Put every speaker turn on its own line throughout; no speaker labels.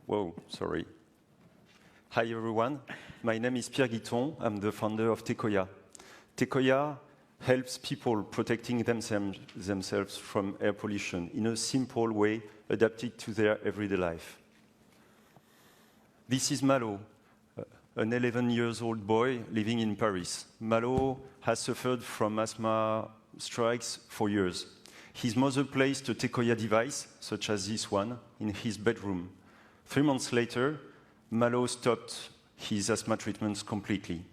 Whoa, sorry. Hi, everyone. My name is Pierre Guitton. I'm the founder of TEQOYA. TEQOYA helps people protecting themselves from air pollution in a simple way, adapted to their everyday life. This is Malo, an 11-year-old boy living in Paris. Malo has suffered from asthma strikes for years. His mother placed a TEQOYA device, such as this one, in his bedroom. 3 months later, Malo stopped his asthma treatments completely.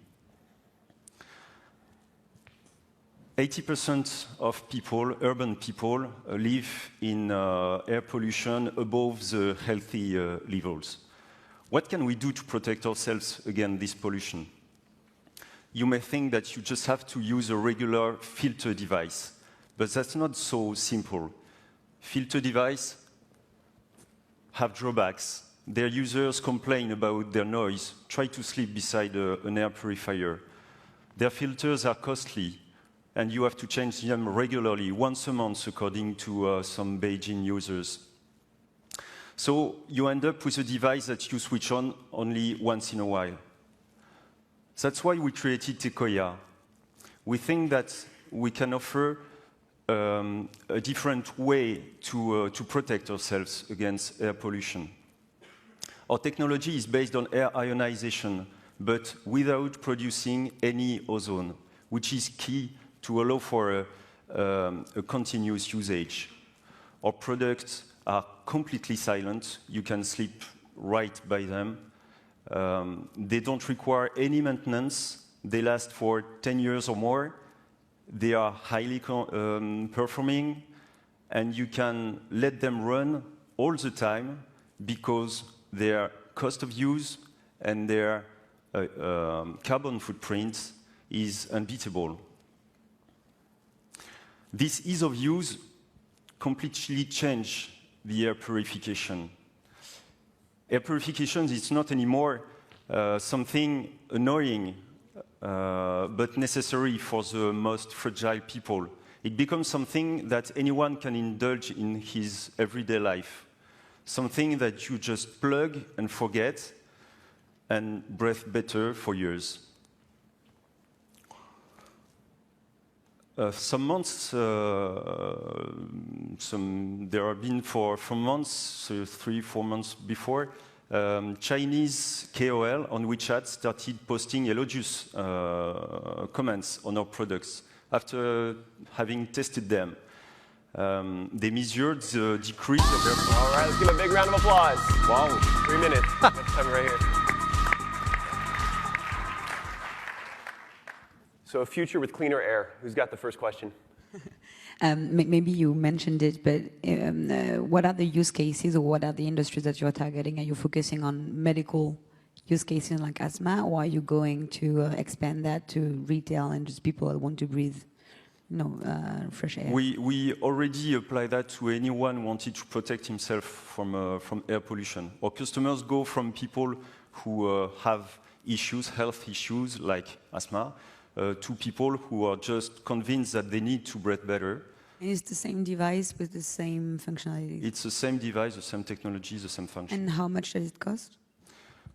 80% of people, urban people, live in air pollution above the healthy levels. What can we do to protect ourselves against this pollution? You may think that you just have to use a regular filter device, but that's not so simple. Filter devices have drawbacks. Their users complain about their noise, try to sleep beside an air purifier. Their filters are costly, and you have to change them regularly, once a month, according to some Beijing users. So you end up with a device that you switch on only once in a while. That's why we created TEQOYA. We think that we can offer a different way to protect ourselves against air pollution. Our technology is based on air ionization, but without producing any ozone, which is key to allow for a continuous usage. Our products are completely silent. You can sleep right by them. They don't require any maintenance. They last for 10 years or more. They are highly performing, and you can let them run all the time because their cost of use and their carbon footprint is unbeatable. This ease of use completely changed the air purification. Air purification is not anymore something annoying but necessary for the most fragile people. It becomes something that anyone can indulge in his everyday life. Something that you just plug and forget and breathe better for years. Some months, there have been for months, so 3-4 months before, Chinese KOL on WeChat started posting elogious comments on our products after having tested them. They measured the decrease of their...
All right, let's give a big round of applause.
Wow.
3 minutes. That's time right here. So a future with cleaner air. Who's got the first question?
Maybe you mentioned it, but what are the use cases or what are the industries that you're targeting? Are you focusing on medical use cases like asthma, or are you going to expand that to retail and just people that want to breathe fresh air?
We already apply that to anyone wanting to protect himself from air pollution. Our customers go from people who have issues, health issues like asthma, to people who are just convinced that they need to breathe better.
And it's the same device with the same functionality?
It's the same device, the same technology, the same function.
And how much does it cost?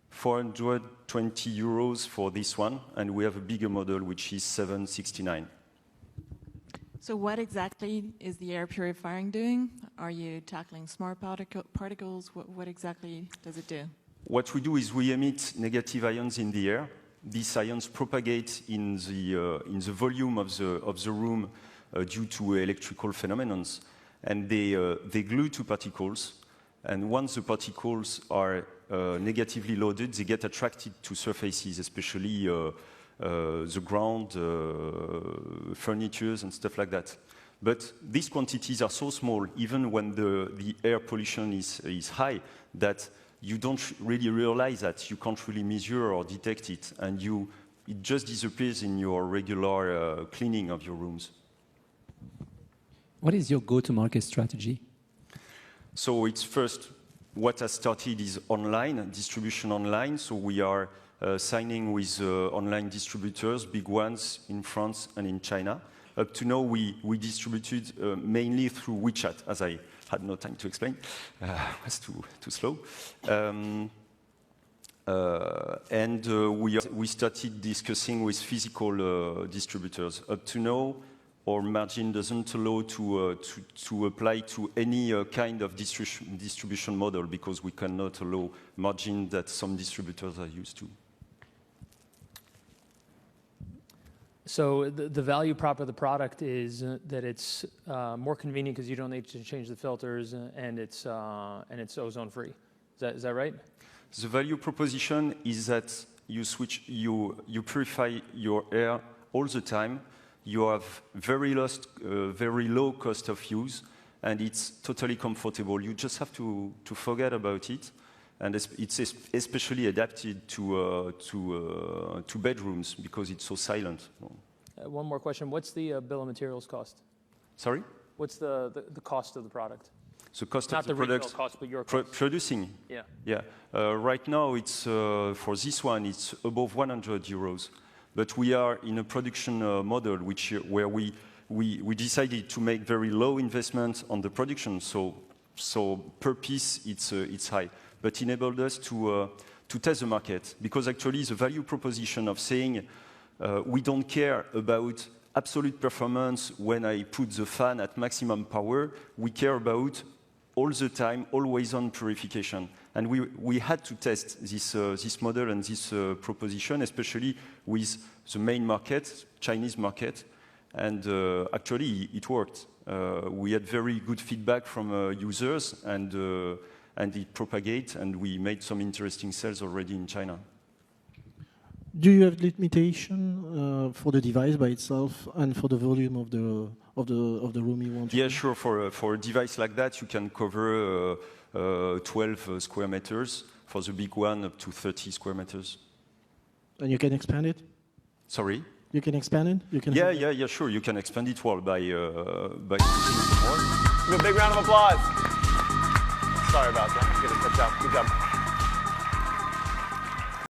420 euros for this one, and we have a bigger model which is 769.
So what exactly is the air purifying doing? Are you tackling smart particles? What exactly does it do?
What we do is we emit negative ions in the air. These ions propagate in the volume of the room due to electrical phenomena, and they glue to particles. And once the particles are negatively loaded, they get attracted to surfaces, especially the ground, furniture, and stuff like that. But these quantities are so small, even when the air pollution is high, that you don't really realize that. You can't really measure or detect it, and it just disappears in your regular cleaning of your rooms.
What is your go-to-market strategy?
So it's first, what has started is online, distribution online. So we are signing with online distributors, big ones in France and in China. Up to now, we distributed mainly through WeChat, as I had no time to explain. It was too slow. We started discussing with physical distributors. Up to now, our margin doesn't allow to apply to any kind of distribution model because we cannot allow margin that some distributors are used to.
So the value prop of the product is that it's more convenient because you don't need to change the filters, and it's ozone-free. Is that right?
The value proposition is that you purify your air all the time. You have very low cost of use, and it's totally comfortable. You just have to forget about it, and it's especially adapted to bedrooms because it's so silent.
One more question: what's the bill of materials cost?
Sorry?
What's the cost of the product?
The cost
Not
of the
retail
product,
cost, but your cost.
producing.
Yeah.
Yeah. Right now, it's for this one, it's above 100 euros. But we are in a production model where we decided to make very low investment on the production. So per piece, it's high. But enabled us to test the market because actually the value proposition of saying we don't care about absolute performance when I put the fan at maximum power. We care about all the time, always on purification. And we had to test this model and this proposition, especially with the main market, Chinese market. And actually, it worked. We had very good feedback from users, and it propagated, and we made some interesting sales already in China.
Do you have limitation for the device by itself and for the volume of the room you want?
Yeah, sure. For a device like that, you can cover 12 square meters. For the big one, up to 30 square meters.
And you can expand it?
Sorry?
You can expand it? You can
yeah, sure. You can expand it well by pushing more.
Give a big round of applause. Sorry about that. Good job.